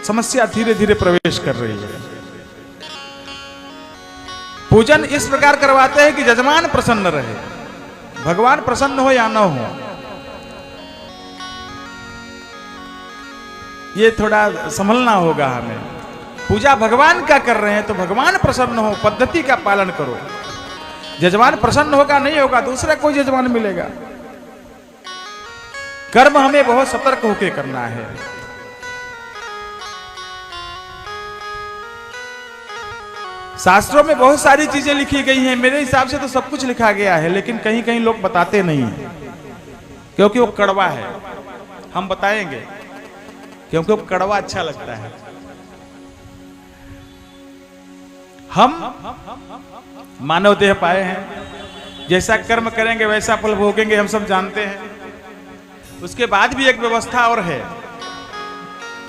समस्या धीरे धीरे प्रवेश कर रही है। पूजन इस प्रकार करवाते हैं कि यजमान प्रसन्न रहे, भगवान प्रसन्न हो या न हो। ये थोड़ा संभलना होगा हमें। पूजा भगवान का कर रहे हैं तो भगवान प्रसन्न हो, पद्धति का पालन करो। यजमान प्रसन्न होगा नहीं होगा, दूसरा कोई यजमान मिलेगा। कर्म हमें बहुत सतर्क होकर करना है। शास्त्रों में बहुत सारी चीजें लिखी गई हैं, मेरे हिसाब से तो सब कुछ लिखा गया है, लेकिन कहीं कहीं लोग बताते नहीं हैं क्योंकि वो कड़वा है। हम बताएंगे क्योंकि वो कड़वा अच्छा लगता है। हम मानव देह पाए हैं, जैसा कर्म करेंगे वैसा फल भोगेंगे, हम सब जानते हैं। उसके बाद भी एक व्यवस्था और है,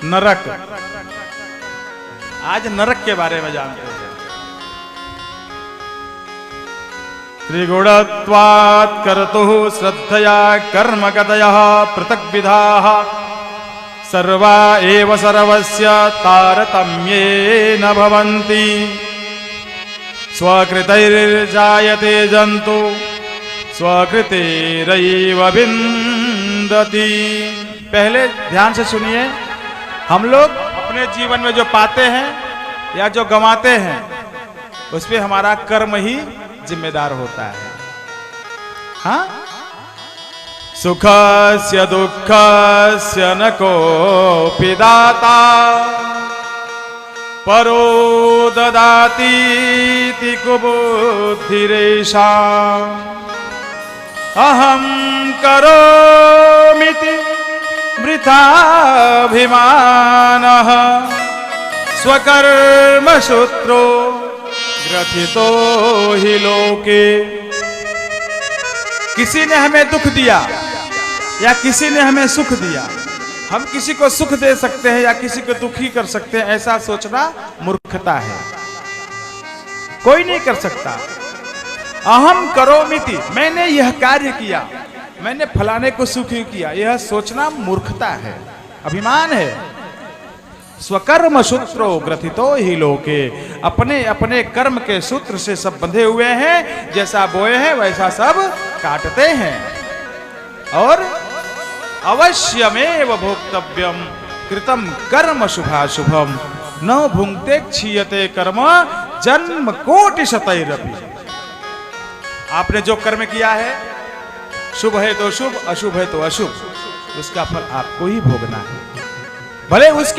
नरक। आज नरक के बारे में जानते हैं। त्रिगुणत्वात् कर्तुः श्रद्धया कर्म गतयः पृथक् विधाः सर्वा एव सर्वस्य तारतम्येन भवन्ति स्वकृतैर्जायते जन्तु स्वकृतेरैव विन्दति। पहले ध्यान से सुनिए, हम लोग अपने जीवन में जो पाते हैं या जो गंवाते हैं उस पे हमारा कर्म ही जिम्मेदार होता है। हाँ, सुखस्य दुःखस्य न कोऽपि दाता परो ददातीति कुबुद्धिरेषा अहं करोमीति वृथाभिमानः स्वकर्मसूत्रो ग्रथितो हि लोके। किसी ने हमें दुख दिया या किसी ने हमें सुख दिया, हम किसी को सुख दे सकते हैं या किसी को दुखी कर सकते हैं, ऐसा सोचना मूर्खता है। कोई नहीं कर सकता। अहम करोमीति, मैंने यह कार्य किया, मैंने फलाने को सुखी किया, यह सोचना मूर्खता है, अभिमान है। स्वकर्म सूत्रो ग्रथितो हि लोके, अपने अपने कर्म के सूत्र से सब बंधे हुए हैं, जैसा बोए हैं वैसा सब काटते हैं। और अवश्यमेव भोक्तव्यम कृतम कर्म शुभाशुभम न भुंक्ते क्षीयते कर्म जन्म कोटि शतैरपि। आपने जो कर्म किया है, शुभ है तो शुभ, अशुभ है तो अशुभ, उसका फल आपको ही भोगना है। भले उसके